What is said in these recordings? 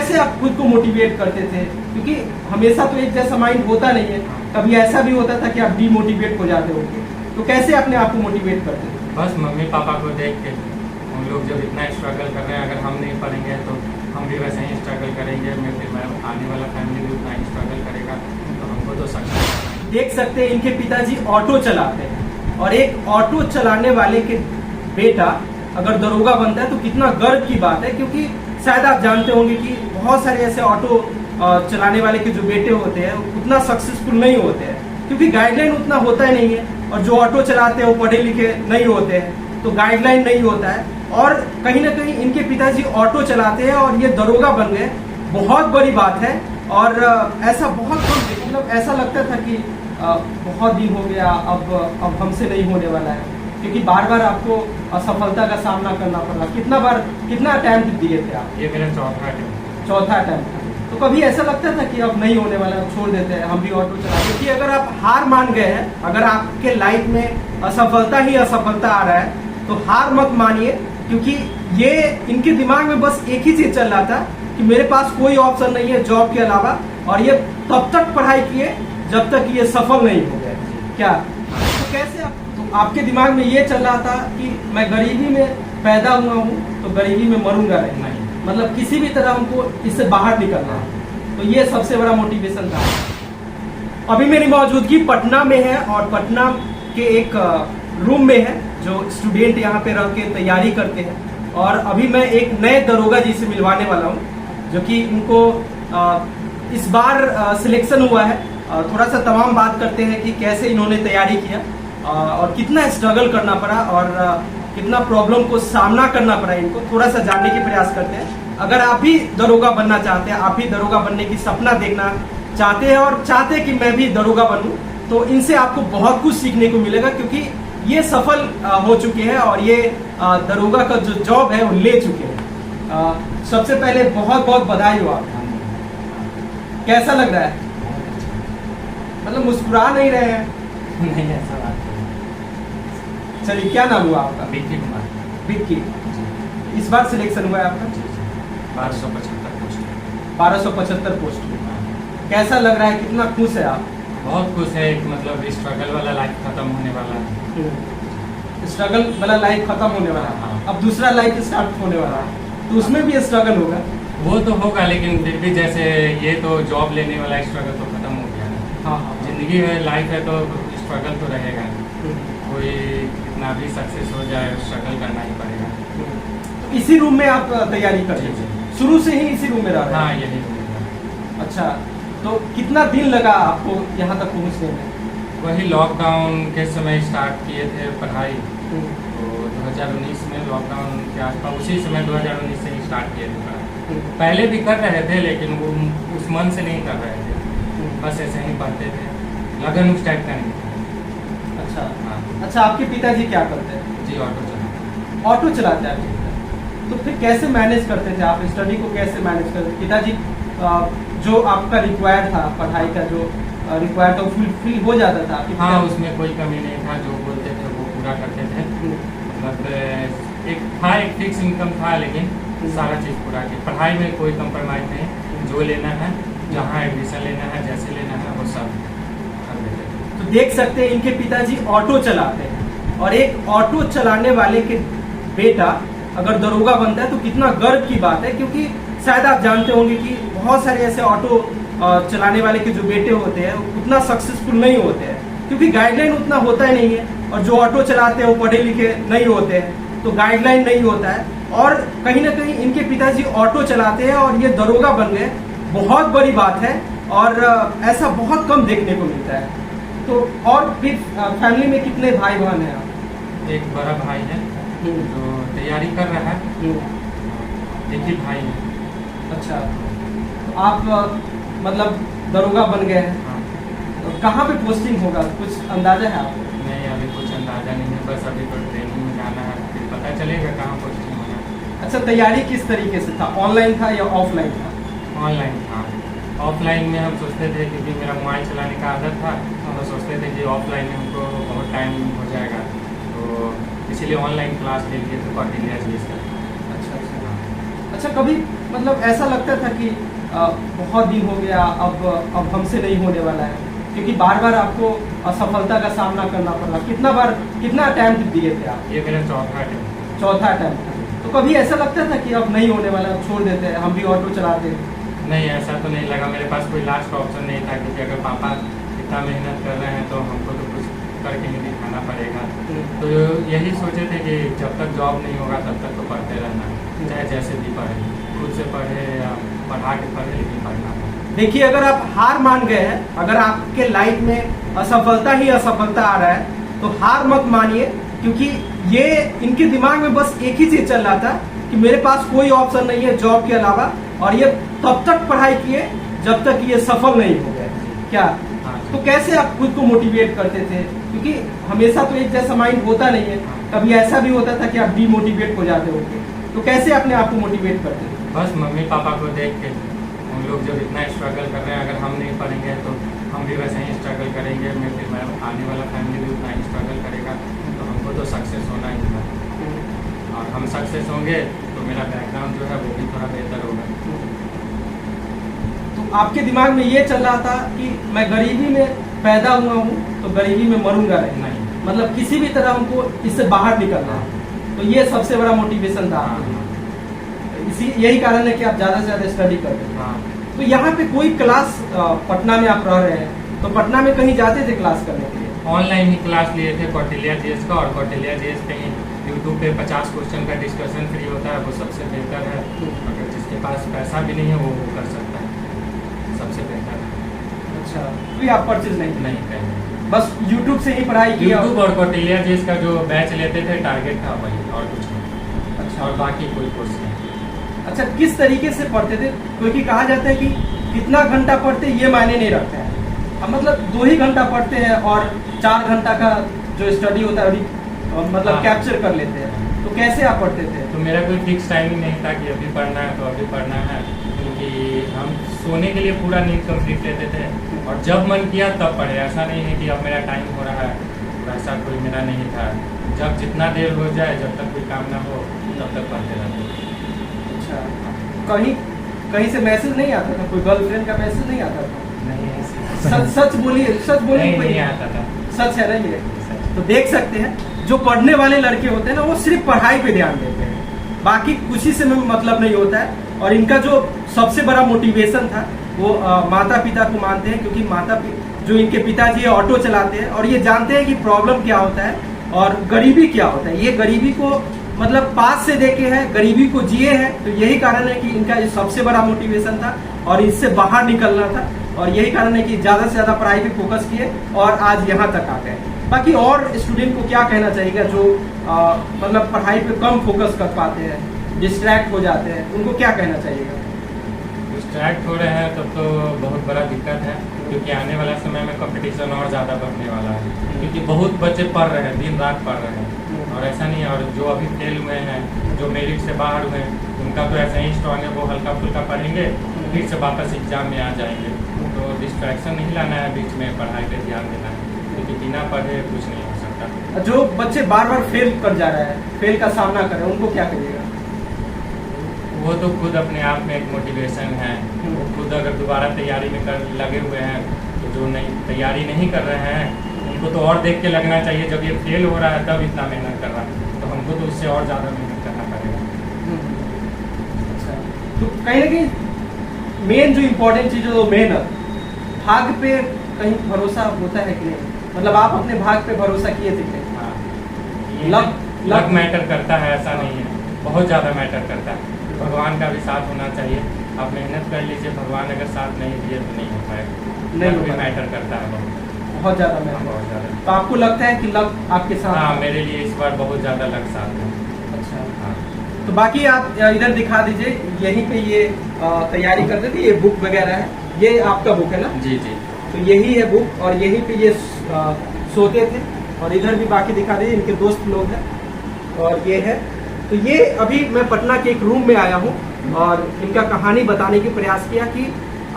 कैसे आप खुद को मोटिवेट करते थे, क्योंकि हमेशा तो एक जैसा माइंड होता नहीं है, कभी ऐसा भी होता था कि आप डीमोटिवेट हो जाते होंगे, तो कैसे अपने आप को मोटिवेट करते थे? बस मम्मी पापा को देख के, उन लोग जब इतना स्ट्रगल कर रहे हैं, अगर हम नहीं पढ़ेंगे तो हम भी वैसे ही स्ट्रगल करेंगे, मैं आने वाला फैमिली भी उतना ही स्ट्रगल करेगा, तो हमको तो सकता है। देख सकते हैं इनके पिताजी ऑटो चलाते हैं, और एक ऑटो चलाने वाले के बेटा अगर दरोगा बनता है तो कितना गर्व की बात है, क्योंकि शायद आप जानते होंगे कि बहुत सारे ऐसे ऑटो चलाने वाले के जो बेटे होते हैं उतना सक्सेसफुल नहीं होते हैं, क्योंकि गाइडलाइन उतना होता ही नहीं है, और जो ऑटो चलाते हैं वो पढ़े लिखे नहीं होते हैं, तो गाइडलाइन नहीं होता है, और कहीं ना कहीं इनके पिताजी ऑटो चलाते हैं और ये दरोगा बन गए, बहुत बड़ी बात है। और ऐसा बहुत कम, मतलब ऐसा लगता था कि बहुत दिन हो गया, अब हमसे नहीं होने वाला है, क्योंकि बार बार आपको असफलता का सामना करना पड़ा। कितना अटेम्प्ट दिए थे आप? ये मेरा चौथा अटेम्प्ट था। तो कभी ऐसा लगता था कि अब नहीं होने वाला, अब छोड़ देते हैं, हम भी ऑटो चला, क्योंकि अगर आप हार मान गए हैं, अगर आपके लाइफ में असफलता ही असफलता आ रहा है तो हार मत मानिए, क्योंकि ये इनके दिमाग में बस एक ही चीज चल रहा था कि मेरे पास कोई ऑप्शन नहीं है जॉब के अलावा, और ये तब तक पढ़ाई किए जब तक ये सफल नहीं हो गए। क्या तो कैसे आपके दिमाग में ये चल रहा था कि मैं गरीबी में पैदा हुआ हूँ तो गरीबी में मरूंगा नहीं, मतलब किसी भी तरह हमको इससे बाहर निकलना है, तो ये सबसे बड़ा मोटिवेशन था। अभी मेरी मौजूदगी पटना में है, और पटना के एक रूम में है जो स्टूडेंट यहाँ पे रह के तैयारी करते हैं, और अभी मैं एक नए दरोगा जी से मिलवाने वाला हूँ, जो कि इनको इस बार सिलेक्शन हुआ है। थोड़ा सा तमाम बात करते हैं कि कैसे इन्होंने तैयारी किया, और कितना स्ट्रगल करना पड़ा, और कितना प्रॉब्लम को सामना करना पड़ा इनको, थोड़ा सा जानने की प्रयास करते हैं। अगर आप भी दरोगा बनना चाहते हैं, आप भी दरोगा बनने की सपना देखना चाहते हैं, और चाहते हैं कि मैं भी दरोगा बनूं, तो इनसे आपको बहुत कुछ सीखने को मिलेगा, क्योंकि ये सफल हो चुके हैं, और ये दरोगा का जो जॉब है वो ले चुके हैं। सबसे पहले बहुत बहुत बधाई हो आपको। कैसा लग रहा है? मतलब मुस्कुरा नहीं रहे हैं? नहीं, ऐसा बात चलिए, क्या नाम हुआ आपका? विक्की कुमार। विक्की, इस बार सिलेक्शन हुआ है आपका? 1275 पोस्ट। 1275 पोस्ट में कैसा लग रहा है, कितना खुश है आप? बहुत खुश है, मतलब स्ट्रगल वाला लाइफ खत्म होने वाला है। स्ट्रगल वाला लाइफ खत्म होने वाला है, हाँ। अब दूसरा लाइफ स्टार्ट होने वाला है, तो उसमें भी स्ट्रगल होगा। वो तो होगा, लेकिन फिर भी जैसे ये तो जॉब लेने वाला स्ट्रगल तो खत्म हो गया है। हाँ, जिंदगी में लाइफ है तो स्ट्रगल तो रहेगा, कोई कितना भी सक्सेस हो जाए स्ट्रगल करना ही पड़ेगा। तो इसी रूम में आप तैयारी करते थे? शुरू से ही इसी रूम में रह रहे हैं? हाँ, यही रूम। अच्छा, तो कितना दिन लगा आपको यहाँ तक पहुँचने में? वही लॉकडाउन के समय स्टार्ट किए थे पढ़ाई, तो 2019 में लॉकडाउन के आसपास, उसी समय 2019 से ही स्टार्ट किए थे पढ़ाई। पहले भी कर रहे थे, लेकिन वो उस मन से नहीं कर रहे थे, बस ऐसे ही पढ़ते थे, लगन उस टाइप का नहीं था। अच्छा हाँ। अच्छा, आपके पिताजी क्या करते हैं? जी, ऑटो चलाते। ऑटो चलाते हैं आपके पिताजी। तो फिर कैसे मैनेज करते थे आप, स्टडी को कैसे मैनेज करते? पिताजी जो आपका रिक्वायर्ड था, पढ़ाई का जो रिक्वायर्ड था, फुलफिल हो जाता था? हाँ, उसमें कोई कमी नहीं था, जो बोलते थे वो पूरा करते थे। मतलब एक फिक्स इनकम था, लेकिन सारा चीज़ पूरा की। पढ़ाई में कोई कंप्रोमाइज़ नहीं, जो लेना है, जहाँ एडमिशन लेना है, जैसे लेना है, वो सब कर देते थे। तो देख सकते हैं इनके पिताजी ऑटो चलाते हैं, और एक ऑटो चलाने वाले के बेटा अगर दरोगा बनता है तो कितना गर्व की बात है, क्योंकि शायद आप जानते होंगे कि बहुत सारे ऐसे ऑटो चलाने वाले के जो बेटे होते हैं उतना सक्सेसफुल नहीं होते हैं, क्योंकि गाइडलाइन उतना होता ही नहीं है, और जो ऑटो चलाते हैं वो पढ़े लिखे नहीं होते हैं, तो गाइडलाइन नहीं होता है, और कहीं ना कहीं इनके पिताजी ऑटो चलाते हैं और ये दरोगा बन गए, बहुत बड़ी बात है, और ऐसा बहुत कम देखने को मिलता है। तो और फिर फैमिली में कितने भाई बहन हैं आप? एक बड़ा भाई है जो तैयारी कर रहा है, एक ही भाई है। अच्छा, तो आप मतलब दरोगा बन गए हैं। हाँ। तो कहाँ पे पोस्टिंग होगा, कुछ अंदाजा है आपको? नहीं, अभी कुछ अंदाजा नहीं है, बस अभी तो ट्रेनिंग में जाना है, फिर पता चलेगा कहाँ पोस्टिंग होना है। अच्छा, तैयारी किस तरीके से था, ऑनलाइन था या ऑफलाइन था? ऑनलाइन था। ऑफलाइन में हम सोचते थे, क्योंकि मेरा मोबाइल चलाने का आदत था, तो सोचते थे कि ऑफलाइन में हमको बहुत टाइम हो जाएगा, तो इसीलिए ऑनलाइन क्लास ले लिए थे, कॉन्टिन्यूअस बेस पर। अच्छा अच्छा। अच्छा, कभी मतलब ऐसा लगता था कि बहुत दिन हो गया, अब हमसे नहीं होने वाला है, क्योंकि बार बार आपको असफलता का सामना करना पड़ा। कितना अटेम्प्ट दिए थे आप? ये मेरा चौथा अटेम्प्ट था। तो कभी ऐसा लगता था कि अब नहीं होने वाला, अब छोड़ देते हैं, हम भी ऑटो चलाते हैं? नहीं, ऐसा तो नहीं लगा। मेरे पास कोई लास्ट ऑप्शन नहीं था, क्योंकि अगर पापा इतना मेहनत कर रहे हैं तो हमको तो कुछ करके ही दिखाना पड़ेगा। तो यही सोचे थे कि जब तक जॉब नहीं होगा तब तक तो पढ़ते रहना है, चाहे जैसे भी पढ़े, खुद से पढ़े या पढ़ा के पढ़े, लेकिन पढ़ना है। देखिए, अगर आप हार मान गए हैं, अगर आपके लाइफ में असफलता ही असफलता आ रहा है, तो हार मत मानिए, क्योंकि ये इनके दिमाग में बस एक ही चीज चल रहा था कि मेरे पास कोई ऑप्शन नहीं है जॉब के अलावा, और ये तब तक पढ़ाई किए जब तक ये सफल नहीं हो गए। क्या? तो कैसे आप खुद को मोटिवेट करते थे? क्योंकि हमेशा तो एक जैसा माइंड होता नहीं है, कभी ऐसा भी होता था कि आप डीमोटिवेट हो जाते होंगे, तो कैसे अपने आप को मोटिवेट करते थे? बस मम्मी पापा को देख के, हम लोग जब इतना स्ट्रगल कर रहे हैं, अगर हम नहीं पढ़ेंगे तो हम भी वैसे ही स्ट्रगल करेंगे, फिर आने वाला फैमिली भी उतना ही स्ट्रगल करेगा, तो हमको तो सक्सेस होना ही है। और हम सक्सेस होंगे तो मेरा बैकग्राउंड जो है वो भी थोड़ा बेहतर होगा। तो आपके दिमाग में ये चल रहा था कि मैं गरीबी में पैदा हुआ हूँ तो गरीबी में मरूंगा नहीं, मतलब किसी भी तरह हमको इससे बाहर निकलना है। तो ये सबसे बड़ा मोटिवेशन था। यही कारण है कि आप ज्यादा से ज्यादा स्टडी करते हैं। तो यहाँ पे कोई क्लास, पटना में आप रह रहे हैं, तो पटना में कहीं जाते थे क्लास करने के लिए? ऑनलाइन ही क्लास लिए थे कौटिल्या जीएस का, और कौटिल्या जीएस कहीं यूट्यूब पे 50 क्वेश्चन का डिस्कशन फ्री होता है, वो सबसे बेहतर है। अगर जिसके पास पैसा भी नहीं है वो कर सकता है, सबसे बेहतर है। अच्छा, कोई आप परचेज नहीं करेंगे, बस यूट्यूब से ही पढ़ाई की? यूट्यूब और कौटिल्या जीएस का जो बैच लेते थे, टारगेट था वही, और कुछ नहीं। अच्छा, और बाकी कोई कोर्स नहीं। अच्छा, किस तरीके से पढ़ते थे? क्योंकि कहा जाता है कि कितना घंटा पढ़ते ये मायने नहीं रखता है, अब मतलब 2 ही घंटा पढ़ते हैं और 4 घंटा का जो स्टडी होता है मतलब कैप्चर कर लेते हैं। तो कैसे आप पढ़ते थे? तो मेरा कोई फिक्स टाइमिंग नहीं था कि अभी पढ़ना है तो अभी पढ़ना है, क्योंकि हम सोने के लिए पूरा नींद कंप्लीट लेते थे, और जब मन किया तब पढ़े। ऐसा नहीं है कि अब मेरा टाइम हो रहा है, वैसा कोई मेरा नहीं था। जब जितना देर हो जाए, जब तक कोई काम ना हो तब तक पढ़ते रहते थे। कहीं से मैसेज नहीं आता था? कोई गर्लफ्रेंड का मैसेज नहीं आता था? नहीं, सच बोलिए, सच बोलिए। नहीं आता था। सच है ना ये? तो देख सकते हैं, जो पढ़ने वाले लड़के होते हैं ना, वो सिर्फ पढ़ाई पे ध्यान देते हैं, बाकी कुछ ही से मतलब नहीं होता है। और इनका जो सबसे बड़ा मोटिवेशन था वो माता पिता को मानते हैं, क्योंकि जो इनके पिताजी ऑटो चलाते हैं और ये जानते हैं कि प्रॉब्लम क्या होता है और गरीबी क्या होता है। ये गरीबी को मतलब पास से देखे हैं, गरीबी को जिए हैं, तो यही कारण है कि इनका सबसे बड़ा मोटिवेशन था और इससे बाहर निकलना था। और यही कारण है कि ज्यादा से ज्यादा पढ़ाई पे फोकस किए और आज यहाँ तक आ गए। बाकी और स्टूडेंट को क्या कहना चाहिएगा जो मतलब पढ़ाई पे कम फोकस कर पाते हैं, डिस्ट्रैक्ट हो जाते हैं, उनको क्या कहना चाहिएगा? डिस्ट्रैक्ट हो रहे हैं तब तो बहुत बड़ा दिक्कत है, क्योंकि आने वाला समय में कंपटीशन और ज़्यादा बढ़ने वाला है, क्योंकि बहुत बच्चे पढ़ रहे हैं, दिन रात पढ़ रहे हैं, और ऐसा नहीं है। और जो अभी फेल हुए हैं, जो मेरिट से बाहर हुए हैं, उनका तो ऐसा ही स्ट्रॉन्ग है, वो हल्का फुल्का पढ़ेंगे, फिर से वापस एग्जाम में आ जाएंगे। तो डिस्ट्रैक्शन नहीं लाना है, बीच में पढ़ाई पे ध्यान देना है, क्योंकि बिना पढ़े कुछ नहीं हो सकता। जो बच्चे बार बार फेल कर जा रहे हैं, फेल का सामना कर रहे हैं, उनको क्या करिएगा? वो तो खुद अपने आप में एक मोटिवेशन है। वो खुद अगर दोबारा तैयारी में कर लगे हुए हैं, तो जो नहीं तैयारी नहीं कर रहे हैं उनको तो और देख के लगना चाहिए, जब ये फेल हो रहा है तब इतना मेहनत कर रहा है, तो हमको तो उससे और ज़्यादा मेहनत करना पड़ेगा। अच्छा, तो कहीं ना कहीं मेन जो इम्पोर्टेंट चीज़ है वो मेहनत। भाग्य पे कहीं भरोसा होता है कि नहीं? मतलब आप अपने भाग्य पे भरोसा किए थे क्या? हाँ, लक मैटर करता है, ऐसा नहीं है, बहुत ज़्यादा मैटर करता है। भगवान का भी साथ होना चाहिए। आप मेहनत कर लीजिए, भगवान अगर साथ नहीं दिए तो नहीं हो पाएगा। लक भी मैटर करता है बहुत ज़्यादा मैटर। बहुत ज़्यादा। तो आपको लगता है कि लक आपके साथ? हाँ, मेरे लिए इस बार बहुत ज़्यादा लक साथ है। अच्छा, हाँ। तो बाकी आप इधर दिखा दीजिए, यहीं पे ये तैयारी करते थे, ये बुक वगैरह है, ये आपका बुक है ना? जी जी। तो यही है बुक और यहीं पे ये सोते थे। और इधर भी बाकी दिखा दीजिए, इनके दोस्त लोग हैं और ये है। तो ये अभी मैं पटना के एक रूम में आया हूँ और इनका कहानी बताने की प्रयास किया कि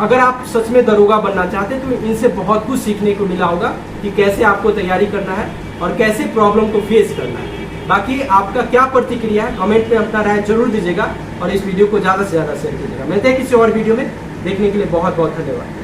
अगर आप सच में दरोगा बनना चाहते हैं तो इनसे बहुत कुछ सीखने को मिला होगा कि कैसे आपको तैयारी करना है और कैसे प्रॉब्लम को फेस करना है। बाकी आपका क्या प्रतिक्रिया है कमेंट में अपना राय जरूर दीजिएगा और इस वीडियो को ज़्यादा से ज़्यादा शेयर कीजिएगा। मिलते हैं किसी और वीडियो में, देखने के लिए बहुत बहुत धन्यवाद।